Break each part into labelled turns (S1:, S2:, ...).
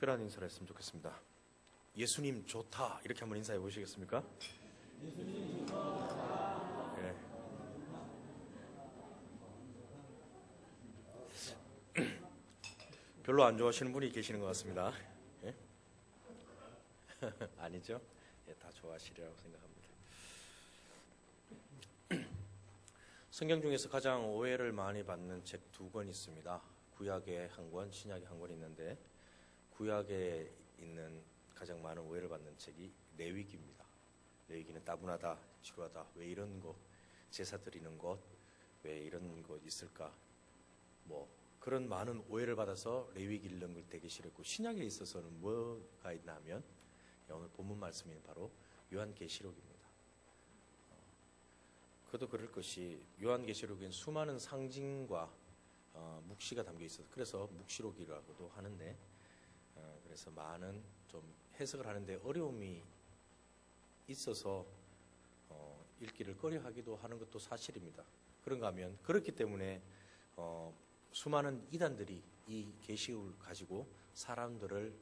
S1: 특별한 인사를 했으면 좋겠습니다. 예수님 좋다 이렇게 한번 인사해 보시겠습니까? 예수님 좋다. 네. 별로 안 좋아하시는 분이 계시는 것 같습니다. 예? 아니죠? 예, 다 좋아하시리라고 생각합니다. 성경 중에서 가장 오해를 많이 받는 책 두 권 있습니다. 구약에 한 권, 신약에 한 권 있는데 구약에 있는 가장 많은 오해를 받는 책이 레위기입니다. 레위기는 따분하다, 지루하다, 왜 이런 거, 제사 드리는 것, 왜 이런 것 있을까, 뭐 그런 많은 오해를 받아서 레위기 읽는 걸 되게 싫었고, 신약에 있어서는 뭐가 있나 하면 오늘 본문 말씀이 바로 요한계시록입니다. 그도 그럴 것이 요한계시록엔 수많은 상징과 묵시가 담겨 있어서 그래서 묵시록이라고도 하는데, 그래서 많은 좀 해석을 하는데 어려움이 있어서 읽기를 꺼려하기도 하는 것도 사실입니다. 그런가 하면 그렇기 때문에 수많은 이단들이 이 계시록을 가지고 사람들을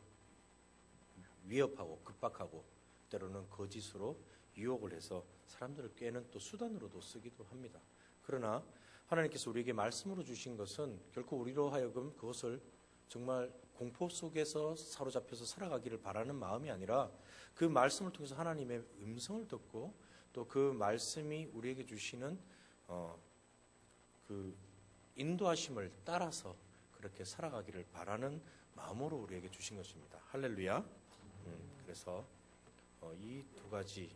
S1: 위협하고 급박하고 때로는 거짓으로 유혹을 해서 사람들을 꿰는 또 수단으로도 쓰기도 합니다. 그러나 하나님께서 우리에게 말씀으로 주신 것은 결코 우리로 하여금 그것을 정말 공포 속에서 사로잡혀서 살아가기를 바라는 마음이 아니라 그 말씀을 통해서 하나님의 음성을 듣고 또 그 말씀이 우리에게 주시는 그 인도하심을 따라서 그렇게 살아가기를 바라는 마음으로 우리에게 주신 것입니다. 할렐루야. 그래서 이 두 가지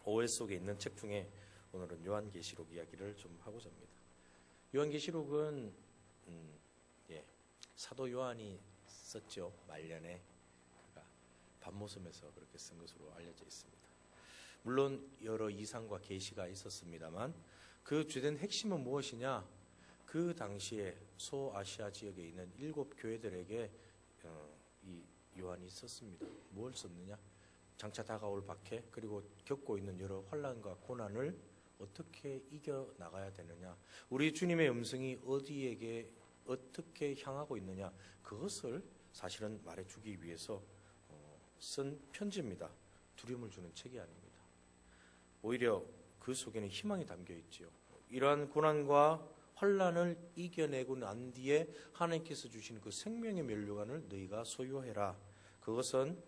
S1: 오해 속에 있는 책 중에 오늘은 요한계시록 이야기를 좀 하고자 합니다. 요한계시록은 사도 요한이 썼죠. 말년에 그가 밤모섬에서 그렇게 쓴 것으로 알려져 있습니다. 물론 여러 이상과 계시가 있었습니다만 그 주된 핵심은 무엇이냐? 그 당시에 소아시아 지역에 있는 7 교회들에게 이 요한이 썼습니다. 뭘 썼느냐? 장차 다가올 박해, 그리고 겪고 있는 여러 환난과 고난을 어떻게 이겨나가야 되느냐, 우리 주님의 음성이 어디에게 어떻게 향하고 있느냐, 그것을 사실은 말해주기 위해서 쓴 편지입니다. 두려움을 주는 책이 아닙니다. 오히려 그 속에는 희망이 담겨 있지요. 이러한 고난과 환난을 이겨내고 난 뒤에 하나님께서 주신 그 생명의 면류관을 너희가 소유해라. 그것은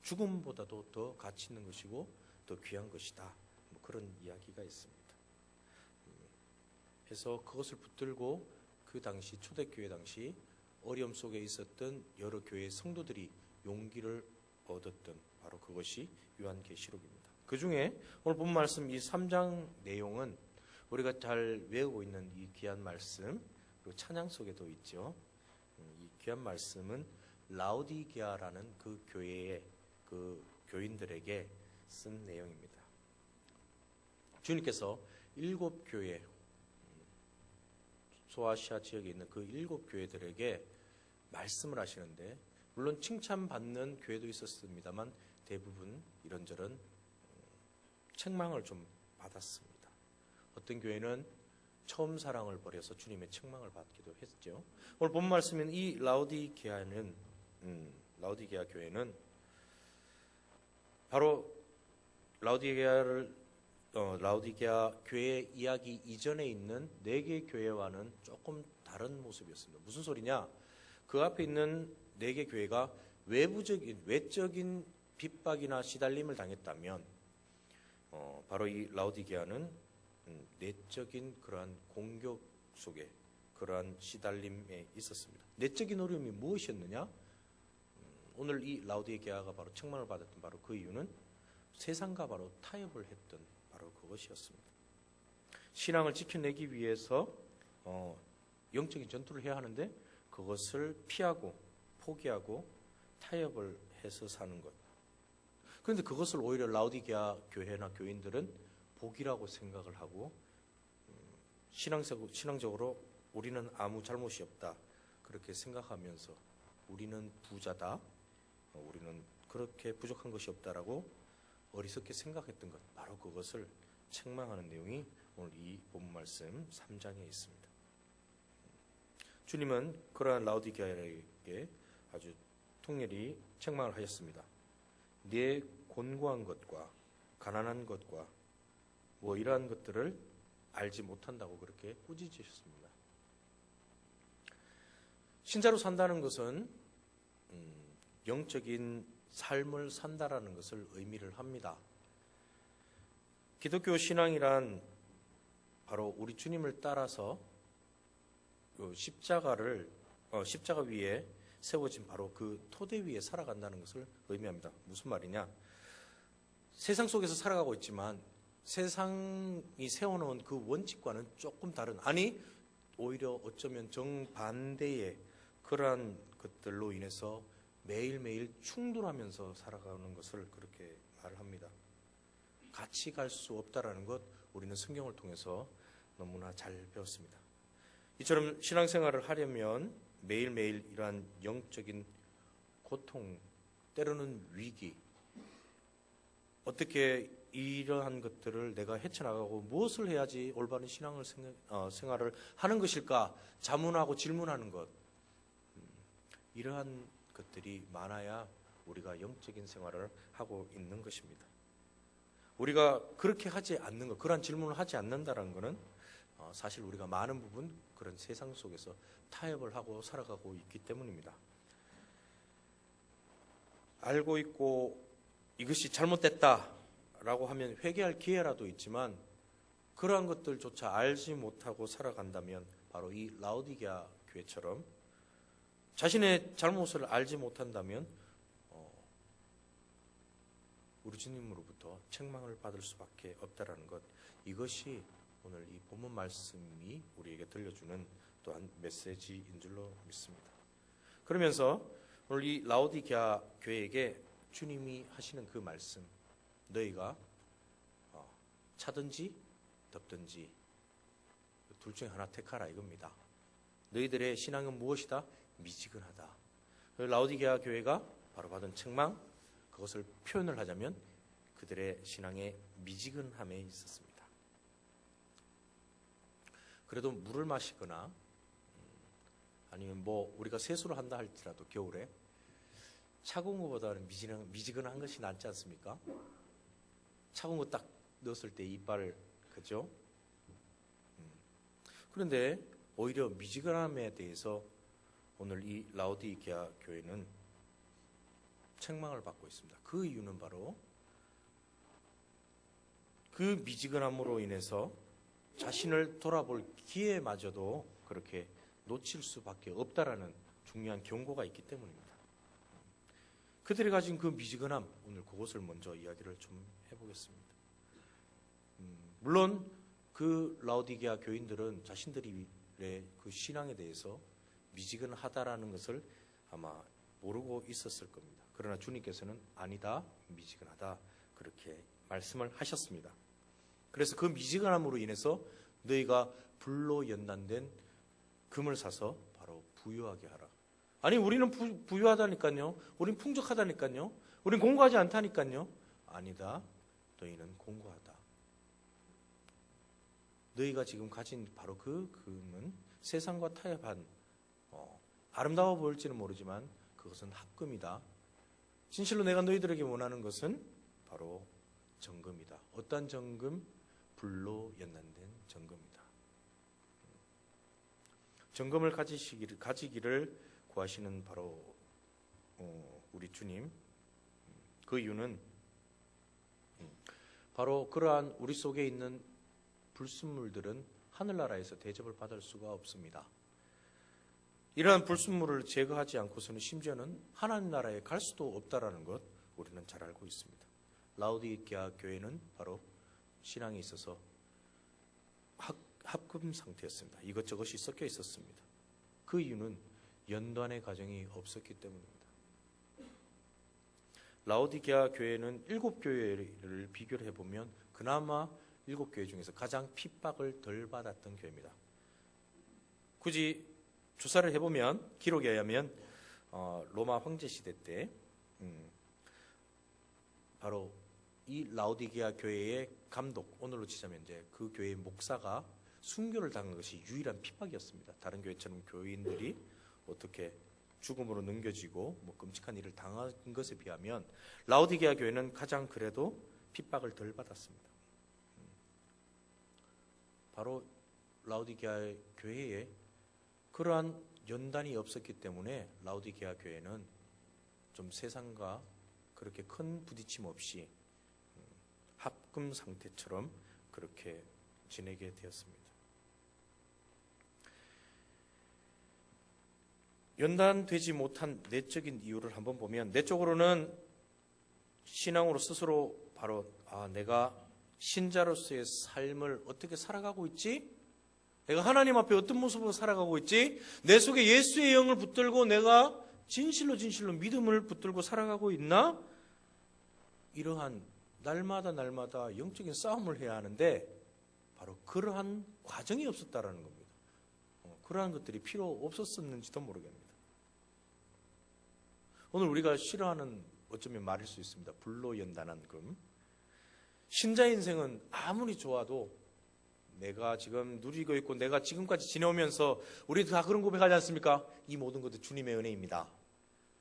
S1: 죽음보다도 더 가치 있는 것이고 더 귀한 것이다. 뭐 그런 이야기가 있습니다. 그래서 그것을 붙들고 그 당시 초대교회 당시 어려움 속에 있었던 여러 교회의 성도들이 용기를 얻었던 바로 그것이 요한계시록입니다. 그 중에 오늘 본 말씀 이 3장 내용은 우리가 잘 외우고 있는 이 귀한 말씀, 그리고 찬양 속에도 있죠. 이 귀한 말씀은 라오디게아라는 그 교회의 그 교인들에게 쓴 내용입니다. 주님께서 7 교회, 소아시아 지역에 있는 그 7 교회들에게 말씀을 하시는데, 물론 칭찬받는 교회도 있었습니다만 대부분 이런저런 책망을 좀 받았습니다. 어떤 교회는 처음 사랑을 버려서 주님의 책망을 받기도 했죠. 오늘 본 말씀인 이 라오디게아 교회는 바로 라오디게아 교회 이야기 이전에 있는 4개 교회와는 조금 다른 모습이었습니다. 무슨 소리냐? 그 앞에 있는 4개 교회가 외적인 핍박이나 시달림을 당했다면 바로 이 라오디게아는 내적인 그러한 공격 속에 그러한 시달림에 있었습니다. 내적인 어려움이 무엇이었느냐? 오늘 이 라오디게아가 바로 책망을 받았던 바로 그 이유는 세상과 바로 타협을 했던 바로 그것이었습니다. 신앙을 지켜내기 위해서 영적인 전투를 해야 하는데 그것을 피하고 포기하고 타협을 해서 사는 것. 그런데 그것을 오히려 라오디게아 교회나 교인들은 복이라고 생각을 하고 신앙적으로 우리는 아무 잘못이 없다 그렇게 생각하면서 우리는 부자다, 우리는 그렇게 부족한 것이 없다라고 어리석게 생각했던 것, 바로 그것을 책망하는 내용이 오늘 이 본문 말씀 3장에 있습니다. 주님은 그러한 라오디게아에게 아주 총열이 책망을 하셨습니다. 네 곤고한 것과 가난한 것과 뭐 이러한 것들을 알지 못한다고 그렇게 꾸짖으셨습니다. 신자로 산다는 것은 영적인 삶을 산다라는 것을 의미를 합니다. 기독교 신앙이란 바로 우리 주님을 따라서 십자가 위에 세워진 바로 그 토대 위에 살아간다는 것을 의미합니다. 무슨 말이냐? 세상 속에서 살아가고 있지만 세상이 세워놓은 그 원칙과는 조금 다른, 아니 오히려 어쩌면 정반대의 그러한 것들로 인해서 매일매일 충돌하면서 살아가는 것을 그렇게 말을 합니다. 같이 갈 수 없다라는 것 우리는 성경을 통해서 너무나 잘 배웠습니다. 이처럼 신앙생활을 하려면 매일매일 이러한 영적인 고통, 때로는 위기, 어떻게 이러한 것들을 내가 헤쳐나가고 무엇을 해야지 올바른 신앙을 생활을 하는 것일까 자문하고 질문하는 것, 이러한 것들이 많아야 우리가 영적인 생활을 하고 있는 것입니다. 우리가 그렇게 하지 않는 것, 그러한 질문을 하지 않는다는 것은 사실 우리가 많은 부분 그런 세상 속에서 타협을 하고 살아가고 있기 때문입니다. 알고 있고 이것이 잘못됐다라고 하면 회개할 기회라도 있지만 그러한 것들조차 알지 못하고 살아간다면 바로 이 라오디게아 교회처럼 자신의 잘못을 알지 못한다면 우리 주님으로부터 책망을 받을 수밖에 없다라는 것, 이것이 오늘 이 본문 말씀이 우리에게 들려주는 또한 메시지인 줄로 믿습니다. 그러면서 오늘 이 라오디게아 교회에게 주님이 하시는 그 말씀, 너희가 차든지 덥든지 둘 중에 하나 택하라 이겁니다. 너희들의 신앙은 무엇이다? 미지근하다. 라오디게아 교회가 바로 받은 책망, 그것을 표현을 하자면 그들의 신앙의 미지근함에 있었습니다. 그래도 물을 마시거나 아니면 뭐 우리가 세수를 한다 할지라도 겨울에 차가운 것보다는 미지근한 것이 낫지 않습니까? 차가운 거 딱 넣었을 때 이빨, 그죠? 그런데 오히려 미지근함에 대해서 오늘 이 라오디게아 교회는 책망을 받고 있습니다. 그 이유는 바로 그 미지근함으로 인해서 자신을 돌아볼 기회마저도 그렇게 놓칠 수밖에 없다라는 중요한 경고가 있기 때문입니다. 그들이 가진 그 미지근함, 오늘 그것을 먼저 이야기를 좀 해보겠습니다. 물론 그 라오디게아 교인들은 자신들의 그 신앙에 대해서 미지근하다라는 것을 아마 모르고 있었을 겁니다. 그러나 주님께서는 아니다, 미지근하다 그렇게 말씀을 하셨습니다. 그래서 그 미지근함으로 인해서 너희가 불로 연단된 금을 사서 바로 부유하게 하라. 아니 우리는 부유하다니까요. 우린 풍족하다니까요. 우린 공고하지 않다니까요. 아니다, 너희는 공고하다. 너희가 지금 가진 바로 그 금은 세상과 타협한 아름다워 보일지는 모르지만 그것은 합금이다. 진실로 내가 너희들에게 원하는 것은 바로 정금이다. 어떤 정금? 불로 연단된 정금이다. 정금을 가지기를 구하시는 바로 우리 주님. 그 이유는 바로 그러한 우리 속에 있는 불순물들은 하늘나라에서 대접을 받을 수가 없습니다. 이러한 불순물을 제거하지 않고서는 심지어는 하나님 나라에 갈 수도 없다라는 것 우리는 잘 알고 있습니다. 라오디게아 교회는 바로 신앙에 있어서 합금 상태였습니다. 이것저것이 섞여 있었습니다. 그 이유는 연단의 과정이 없었기 때문입니다. 라오디게아 교회는 7교회를 비교를 해보면 그나마 7교회 중에서 가장 핍박을 덜 받았던 교회입니다. 굳이 조사를 해보면 기록에 의하면 로마 황제 시대 때 바로 이 라오디게아 교회의 감독, 오늘로 치자면 이제 그 교회의 목사가 순교를 당한 것이 유일한 핍박이었습니다. 다른 교회처럼 교인들이 어떻게 죽음으로 넘겨지고 뭐 끔찍한 일을 당한 것에 비하면 라오디게아 교회는 가장 그래도 핍박을 덜 받았습니다. 바로 라오디게아 교회에 그러한 연단이 없었기 때문에 라오디게아 교회는 좀 세상과 그렇게 큰 부딪힘 없이 합금 상태처럼 그렇게 지내게 되었습니다. 연단되지 못한 내적인 이유를 한번 보면, 내적으로는 신앙으로 스스로 바로 내가 신자로서의 삶을 어떻게 살아가고 있지? 내가 하나님 앞에 어떤 모습으로 살아가고 있지? 내 속에 예수의 영을 붙들고 내가 진실로 믿음을 붙들고 살아가고 있나? 이러한 날마다 영적인 싸움을 해야 하는데 바로 그러한 과정이 없었다라는 겁니다. 그러한 것들이 필요 없었었는지도 모르겠습니다. 오늘 우리가 싫어하는 어쩌면 말일 수 있습니다. 불로 연단한 금. 신자 인생은 아무리 좋아도 내가 지금 누리고 있고 내가 지금까지 지내오면서 우리 다 그런 고백하지 않습니까? 이 모든 것도 주님의 은혜입니다.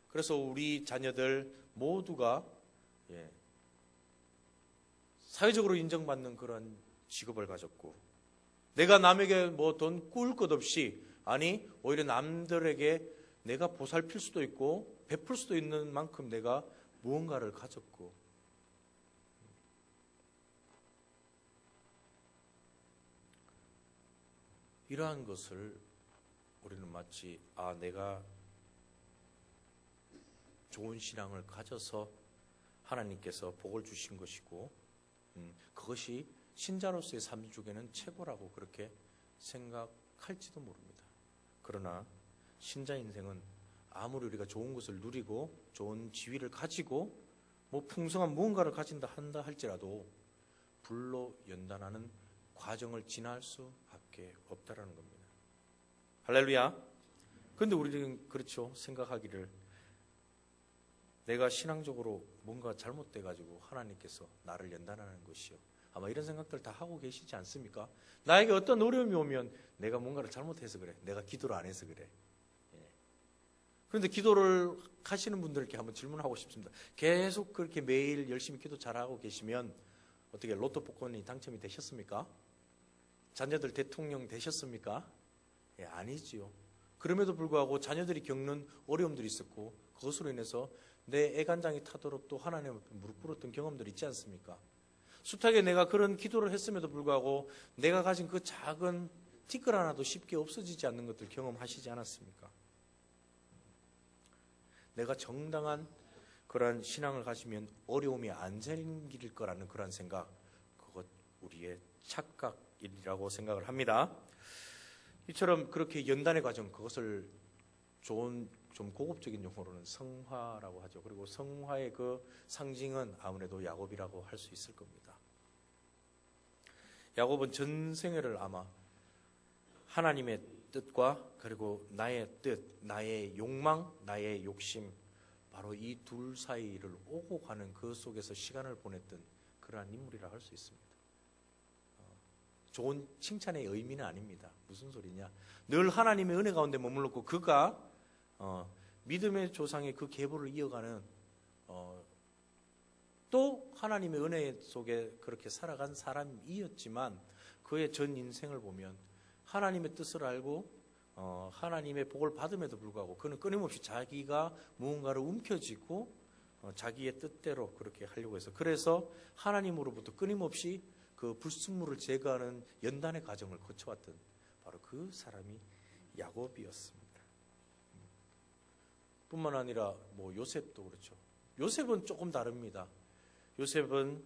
S1: 그래서 우리 자녀들 모두가 사회적으로 인정받는 그런 직업을 가졌고, 내가 남에게 뭐 돈 꾸을 것 없이, 아니 오히려 남들에게 내가 보살필 수도 있고 베풀 수도 있는 만큼 내가 무언가를 가졌고, 이러한 것을 우리는 마치 내가 좋은 신앙을 가져서 하나님께서 복을 주신 것이고 그것이 신자로서의 삶 중에는 최고라고 그렇게 생각할지도 모릅니다. 그러나 신자 인생은 아무리 우리가 좋은 것을 누리고 좋은 지위를 가지고 뭐 풍성한 무언가를 가진다 한다 할지라도 불로 연단하는 과정을 지날 수밖에 없다라는 겁니다. 할렐루야. 그런데 우리는 그렇죠. 생각하기를 내가 신앙적으로 뭔가 잘못돼가지고 하나님께서 나를 연단하는 것이요. 아마 이런 생각들 다 하고 계시지 않습니까? 나에게 어떤 어려움이 오면 내가 뭔가를 잘못해서 그래. 내가 기도를 안 해서 그래. 그런데 기도를 하시는 분들께 한번 질문하고 싶습니다. 계속 그렇게 매일 열심히 기도 잘하고 계시면 어떻게 로또 복권이 당첨이 되셨습니까? 자녀들 대통령 되셨습니까? 아니지요. 그럼에도 불구하고 자녀들이 겪는 어려움들이 있었고 그것으로 인해서 내 애간장이 타도록 또 하나님 앞에 무릎 꿇었던 경험들이 있지 않습니까? 숱하게 내가 그런 기도를 했음에도 불구하고 내가 가진 그 작은 티끌 하나도 쉽게 없어지지 않는 것들 경험하시지 않았습니까? 내가 정당한 그런 신앙을 가지면 어려움이 안 생길 거라는 그런 생각, 그것 우리의 착각이라고 생각을 합니다. 이처럼 그렇게 연단의 과정, 그것을 좋은 좀 고급적인 용어로는 성화라고 하죠. 그리고 성화의 그 상징은 아무래도 야곱이라고 할 수 있을 겁니다. 야곱은 전생애를 아마 하나님의 뜻과 그리고 나의 뜻, 나의 욕망, 나의 욕심, 바로 이 둘 사이를 오고 가는 그 속에서 시간을 보냈던 그러한 인물이라 할 수 있습니다. 좋은 칭찬의 의미는 아닙니다. 무슨 소리냐? 늘 하나님의 은혜 가운데 머물렀고 그가 믿음의 조상의 그 계보를 이어가는 또 하나님의 은혜 속에 그렇게 살아간 사람이었지만 그의 전 인생을 보면 하나님의 뜻을 알고 하나님의 복을 받음에도 불구하고 그는 끊임없이 자기가 무언가를 움켜쥐고 자기의 뜻대로 그렇게 하려고 해서, 그래서 하나님으로부터 끊임없이 그 불순물을 제거하는 연단의 과정을 거쳐왔던 바로 그 사람이 야곱이었습니다. 뿐만 아니라 뭐 요셉도 그렇죠. 요셉은 조금 다릅니다. 요셉은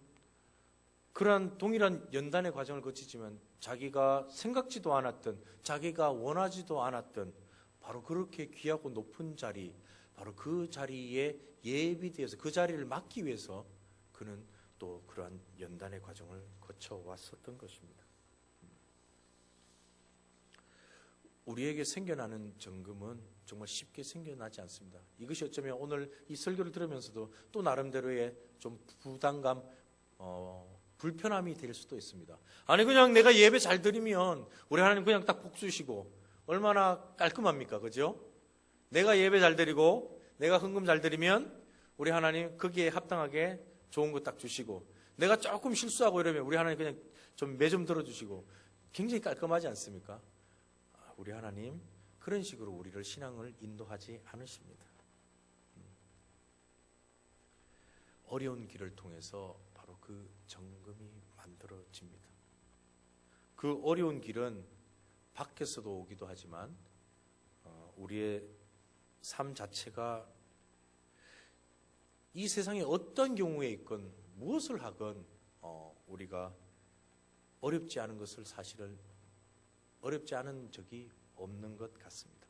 S1: 그러한 동일한 연단의 과정을 거치지만 자기가 생각지도 않았던, 자기가 원하지도 않았던 바로 그렇게 귀하고 높은 자리, 바로 그 자리에 예비되어서 그 자리를 맡기 위해서 그는 또 그러한 연단의 과정을 거쳐왔었던 것입니다. 우리에게 생겨나는 정금은 정말 쉽게 생겨나지 않습니다. 이것이 어쩌면 오늘 이 설교를 들으면서도 또 나름대로의 좀 부담감, 불편함이 될 수도 있습니다. 아니 그냥 내가 예배 잘 드리면 우리 하나님 그냥 딱 복 주시고 얼마나 깔끔합니까? 그죠? 내가 예배 잘 드리고 내가 헌금 잘 드리면 우리 하나님 거기에 합당하게 좋은 거 딱 주시고, 내가 조금 실수하고 이러면 우리 하나님 그냥 좀 매 좀 들어주시고, 굉장히 깔끔하지 않습니까? 우리 하나님 그런 식으로 우리를 신앙을 인도하지 않으십니다. 어려운 길을 통해서 바로 그 정금이 만들어집니다. 그 어려운 길은 밖에서도 오기도 하지만 우리의 삶 자체가 이 세상에 어떤 경우에 있건 무엇을 하건 우리가 어렵지 않은 것을 사실은 어렵지 않은 적이 없는 것 같습니다.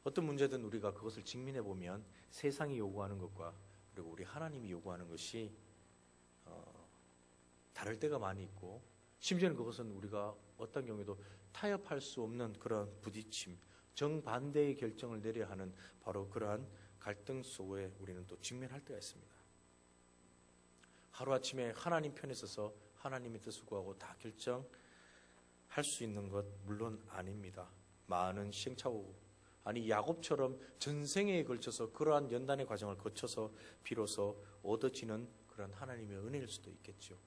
S1: 어떤 문제든 우리가 그것을 직면해 보면 세상이 요구하는 것과 그리고 우리 하나님이 요구하는 것이 다를 때가 많이 있고, 심지어는 그것은 우리가 어떤 경우에도 타협할 수 없는 그런 부딪힘, 정반대의 결정을 내려야 하는 바로 그러한 갈등 속에 우리는 또 직면할 때가 있습니다. 하루아침에 하나님 편에 서서 하나님의 뜻을 구하고 다 결정할 수 있는 것 물론 아닙니다. 많은 시행착오, 아니 야곱처럼 전생에 걸쳐서 그러한 연단의 과정을 거쳐서 비로소 얻어지는 그런 하나님의 은혜일 수도 있겠죠.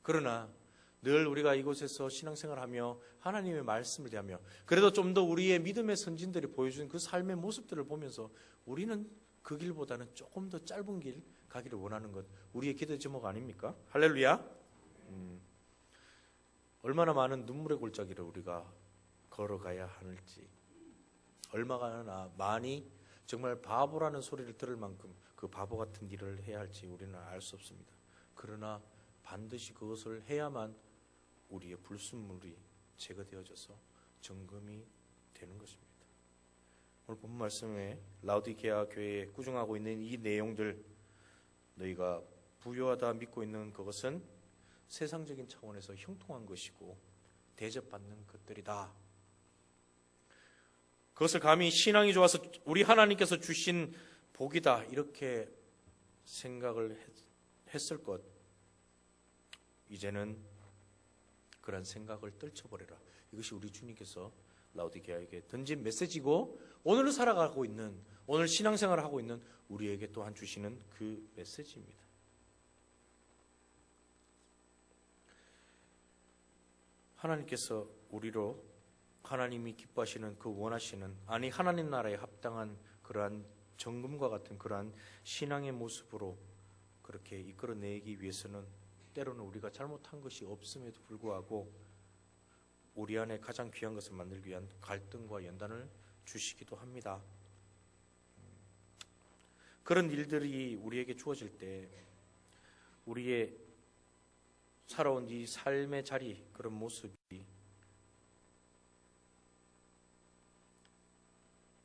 S1: 그러나 늘 우리가 이곳에서 신앙생활하며 하나님의 말씀을 대하며 그래도 좀 더 우리의 믿음의 선진들이 보여준 그 삶의 모습들을 보면서 우리는 그 길보다는 조금 더 짧은 길 가기를 원하는 것, 우리의 기도 제목 아닙니까? 할렐루야. 얼마나 많은 눈물의 골짜기를 우리가 걸어가야 하는지, 얼마나 많이 정말 바보라는 소리를 들을 만큼 그 바보 같은 일을 해야 할지 우리는 알 수 없습니다. 그러나 반드시 그것을 해야만 우리의 불순물이 제거되어져서 정금이 되는 것입니다. 오늘 본 말씀에 라오디게아 교회에 꾸중하고 있는 이 내용들, 너희가 부요하다 믿고 있는 그것은 세상적인 차원에서 형통한 것이고 대접받는 것들이다. 그것을 감히 신앙이 좋아서 우리 하나님께서 주신 복이다 이렇게 생각을 했을 것, 이제는 그런 생각을 떨쳐버려라. 이것이 우리 주님께서 라오디게아에게 던진 메시지고, 오늘 살아가고 있는, 오늘 신앙생활을 하고 있는 우리에게 또한 주시는 그 메시지입니다. 하나님께서 우리로 하나님이 기뻐하시는 그 원하시는, 아니 하나님 나라에 합당한 그러한 정금과 같은 그러한 신앙의 모습으로 그렇게 이끌어내기 위해서는 때로는 우리가 잘못한 것이 없음에도 불구하고 우리 안에 가장 귀한 것을 만들기 위한 갈등과 연단을 주시기도 합니다. 그런 일들이 우리에게 주어질 때 우리의 살아온 이 삶의 자리, 그런 모습이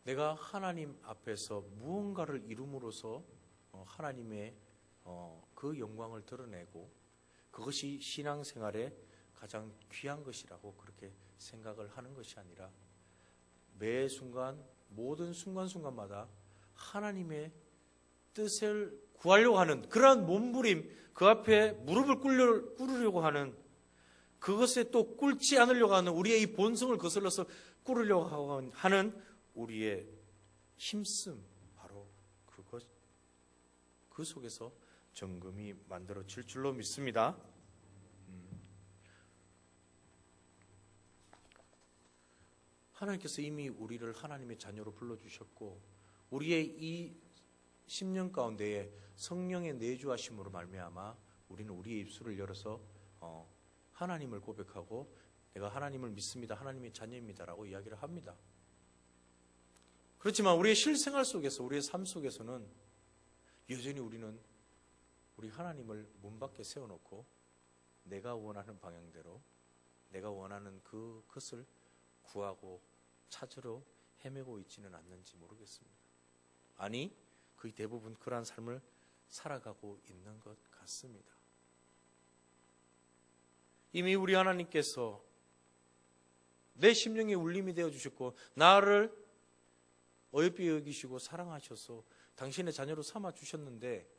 S1: 내가 하나님 앞에서 무언가를 이룸으로써 하나님의 그 영광을 드러내고 그것이 신앙생활의 가장 귀한 것이라고 그렇게 생각을 하는 것이 아니라 매 순간, 모든 순간순간마다 하나님의 뜻을 구하려고 하는 그러한 몸부림, 그 앞에 무릎을 꿇으려고 하는, 그것에 또 꿇지 않으려고 하는 우리의 이 본성을 거슬러서 꿇으려고 하는 우리의 힘씀, 바로 그것, 그 속에서 정금이 만들어질 줄로 믿습니다. 하나님께서 이미 우리를 하나님의 자녀로 불러주셨고 우리의 이 10년 가운데에 성령의 내주하심으로 말미암아 우리는 우리의 입술을 열어서 하나님을 고백하고 내가 하나님을 믿습니다, 하나님의 자녀입니다라고 이야기를 합니다. 그렇지만 우리의 실생활 속에서, 우리의 삶 속에서는 여전히 우리는 우리 하나님을 문 밖에 세워놓고 내가 원하는 방향대로 내가 원하는 그것을 구하고 찾으러 헤매고 있지는 않는지 모르겠습니다. 아니, 거의 대부분 그러한 삶을 살아가고 있는 것 같습니다. 이미 우리 하나님께서 내 심령의 울림이 되어주셨고 나를 어여삐 여기시고 사랑하셔서 당신의 자녀로 삼아주셨는데,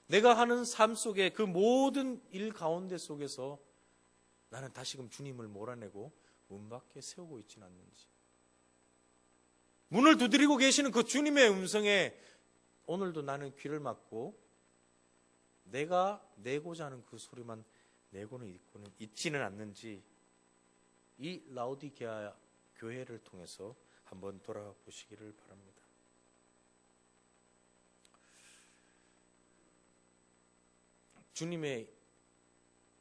S1: 내가 하는 삶 속에 그 모든 일 가운데 속에서 나는 다시금 주님을 몰아내고 문 밖에 세우고 있지는 않는지, 문을 두드리고 계시는 그 주님의 음성에 오늘도 나는 귀를 막고 내가 내고자 하는 그 소리만 내고는 있지는 않는지 이 라오디게아 교회를 통해서 한번 돌아보시기를 바랍니다. 주님의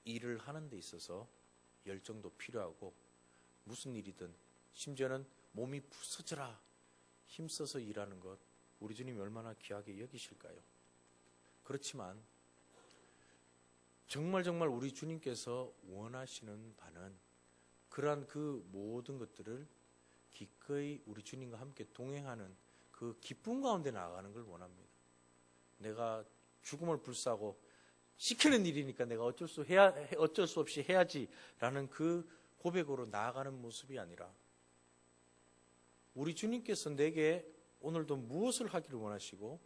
S1: 일을 하는 데 있어서 열정도 필요하고 무슨 일이든 심지어는 몸이 부서져라 힘써서 일하는 것 우리 주님이 얼마나 귀하게 여기실까요? 그렇지만 정말 우리 주님께서 원하시는 바는 그러한 그 모든 것들을 기꺼이 우리 주님과 함께 동행하는 그 기쁨 가운데 나아가는 걸 원합니다. 내가 죽음을 불사하고 시키는 일이니까 내가 어쩔 수 없이 해야지라는 그 고백으로 나아가는 모습이 아니라 우리 주님께서 내게 오늘도 무엇을 하기를 원하시고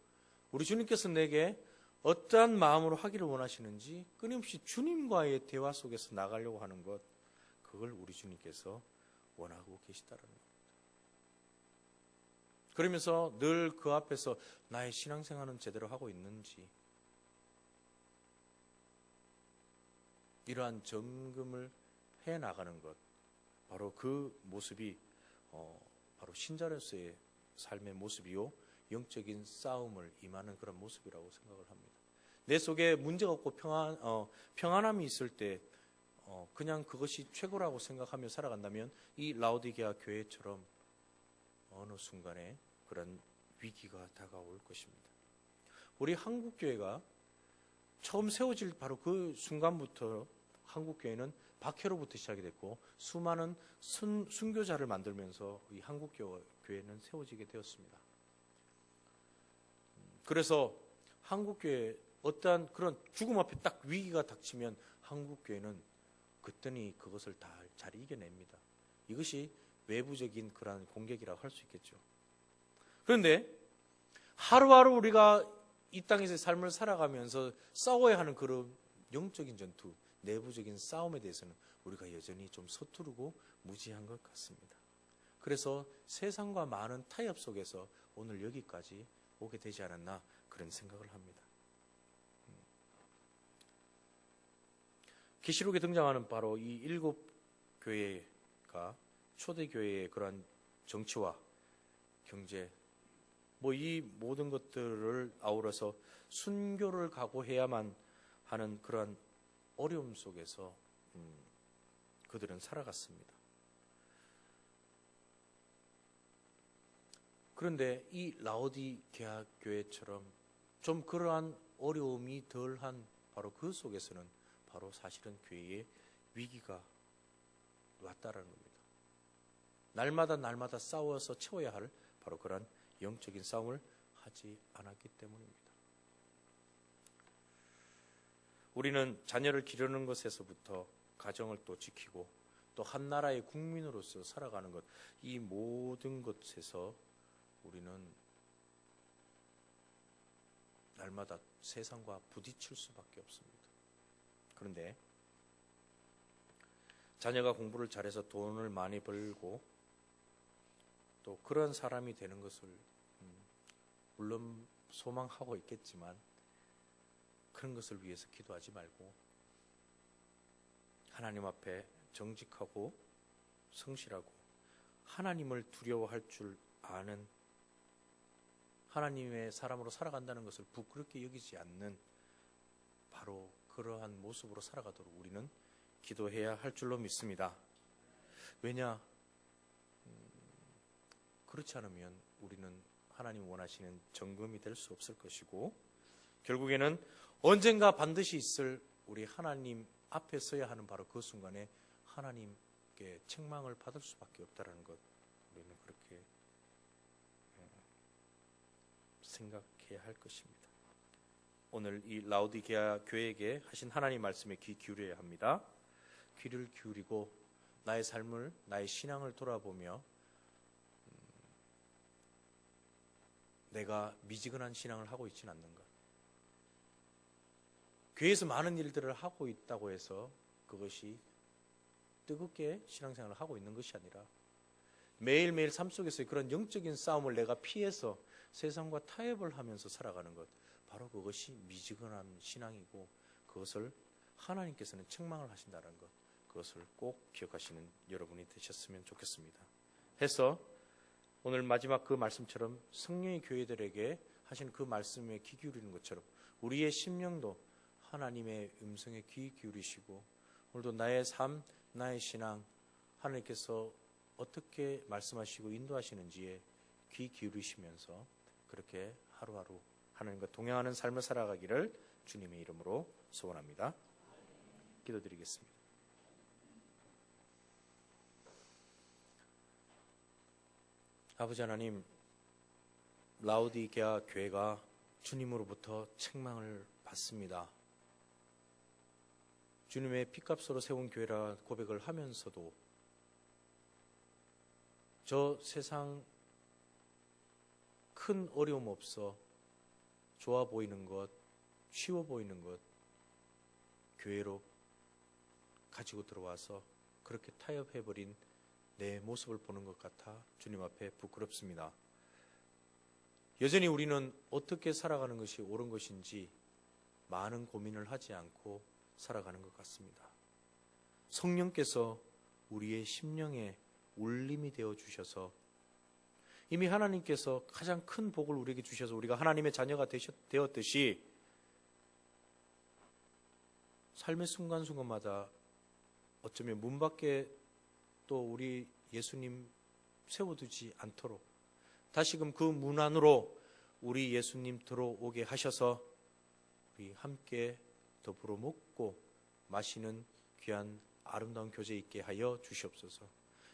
S1: 우리 주님께서 내게 어떠한 마음으로 하기를 원하시는지 끊임없이 주님과의 대화 속에서 나가려고 하는 것 그걸 우리 주님께서 원하고 계시다는 겁니다. 그러면서 늘 그 앞에서 나의 신앙생활은 제대로 하고 있는지 이러한 점검을 해나가는 것 바로 그 모습이 바로 신자로서의 삶의 모습이요 영적인 싸움을 임하는 그런 모습이라고 생각을 합니다. 내 속에 문제가 없고 평안함이 있을 때 그냥 그것이 최고라고 생각하며 살아간다면 이 라오디게아 교회처럼 어느 순간에 그런 위기가 다가올 것입니다. 우리 한국교회가 처음 세워질 바로 그 순간부터 한국교회는 박해로부터 시작이 됐고 수많은 순교자를 만들면서 이 한국교회는 세워지게 되었습니다. 그래서 한국교회 어떠한 그런 죽음 앞에 딱 위기가 닥치면 한국교회는 그때니 그것을 다 잘 이겨냅니다. 이것이 외부적인 그런 공격이라고 할 수 있겠죠. 그런데 하루하루 우리가 이 땅에서의 삶을 살아가면서 싸워야 하는 그런 영적인 전투, 내부적인 싸움에 대해서는 우리가 여전히 좀 서투르고 무지한 것 같습니다. 그래서 세상과 많은 타협 속에서 오늘 여기까지 오게 되지 않았나 그런 생각을 합니다. 계시록에 등장하는 바로 이 7교회가 초대교회의 그러한 정치와 경제 이 모든 것들을 아우러서 순교를 각오해야만 하는 그러한 어려움 속에서 그들은 살아갔습니다. 그런데 이 라오디게아 교회처럼 좀 그러한 어려움이 덜한 바로 그 속에서는 바로 사실은 교회의 위기가 왔다라는 겁니다. 날마다 싸워서 채워야 할 바로 그러한 영적인 싸움을 하지 않았기 때문입니다. 우리는 자녀를 기르는 것에서부터 가정을 또 지키고 또 한 나라의 국민으로서 살아가는 것, 이 모든 것에서 우리는 날마다 세상과 부딪힐 수밖에 없습니다. 그런데 자녀가 공부를 잘해서 돈을 많이 벌고 또 그런 사람이 되는 것을 물론 소망하고 있겠지만 그런 것을 위해서 기도하지 말고 하나님 앞에 정직하고 성실하고 하나님을 두려워할 줄 아는 하나님의 사람으로 살아간다는 것을 부끄럽게 여기지 않는 바로 그러한 모습으로 살아가도록 우리는 기도해야 할 줄로 믿습니다. 왜냐? 그렇지 않으면 우리는 하나님 원하시는 정금이 될 수 없을 것이고 결국에는 언젠가 반드시 있을 우리 하나님 앞에 서야 하는 바로 그 순간에 하나님께 책망을 받을 수밖에 없다는 것 우리는 그렇게 생각해야 할 것입니다. 오늘 이 라오디게아 교회에게 하신 하나님 말씀에 귀 기울여야 합니다. 귀를 기울이고 나의 삶을 나의 신앙을 돌아보며 내가 미지근한 신앙을 하고 있지는 않는가. 교회에서 많은 일들을 하고 있다고 해서 그것이 뜨겁게 신앙생활을 하고 있는 것이 아니라 매일매일 삶 속에서의 그런 영적인 싸움을 내가 피해서 세상과 타협을 하면서 살아가는 것, 바로 그것이 미지근한 신앙이고 그것을 하나님께서는 책망을 하신다는 것, 그것을 꼭 기억하시는 여러분이 되셨으면 좋겠습니다. 해서 오늘 마지막 그 말씀처럼 성령의 교회들에게 하신 그 말씀에 귀 기울이는 것처럼 우리의 심령도 하나님의 음성에 귀 기울이시고 오늘도 나의 삶, 나의 신앙, 하나님께서 어떻게 말씀하시고 인도하시는지에 귀 기울이시면서 그렇게 하루하루 하나님과 동행하는 삶을 살아가기를 주님의 이름으로 소원합니다. 기도드리겠습니다. 아버지 하나님, 라오디게아 교회가 주님으로부터 책망을 받습니다. 주님의 핏값으로 세운 교회라 고백을 하면서도 저 세상 큰 어려움 없어 좋아 보이는 것, 쉬워 보이는 것 교회로 가지고 들어와서 그렇게 타협해버린 내 모습을 보는 것 같아 주님 앞에 부끄럽습니다. 여전히 우리는 어떻게 살아가는 것이 옳은 것인지 많은 고민을 하지 않고 살아가는 것 같습니다. 성령께서 우리의 심령에 울림이 되어 주셔서 이미 하나님께서 가장 큰 복을 우리에게 주셔서 우리가 하나님의 자녀가 되었듯이 삶의 순간순간마다 어쩌면 문 밖에 또 우리 예수님 세워두지 않도록 다시금 그 문 안으로 우리 예수님 들어오게 하셔서 우리 함께 더불어 먹고 마시는 귀한 아름다운 교제 있게 하여 주시옵소서.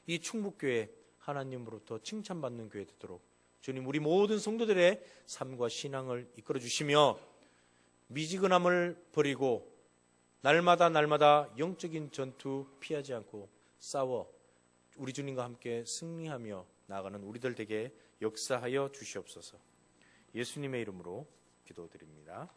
S1: 이 충북교회 하나님으로부터 칭찬받는 교회 되도록 주님 우리 모든 성도들의 삶과 신앙을 이끌어 주시며 미지근함을 버리고 날마다 영적인 전투 피하지 않고 싸워 우리 주님과 함께 승리하며 나아가는 우리들 되게 역사하여 주시옵소서. 예수님의 이름으로 기도드립니다.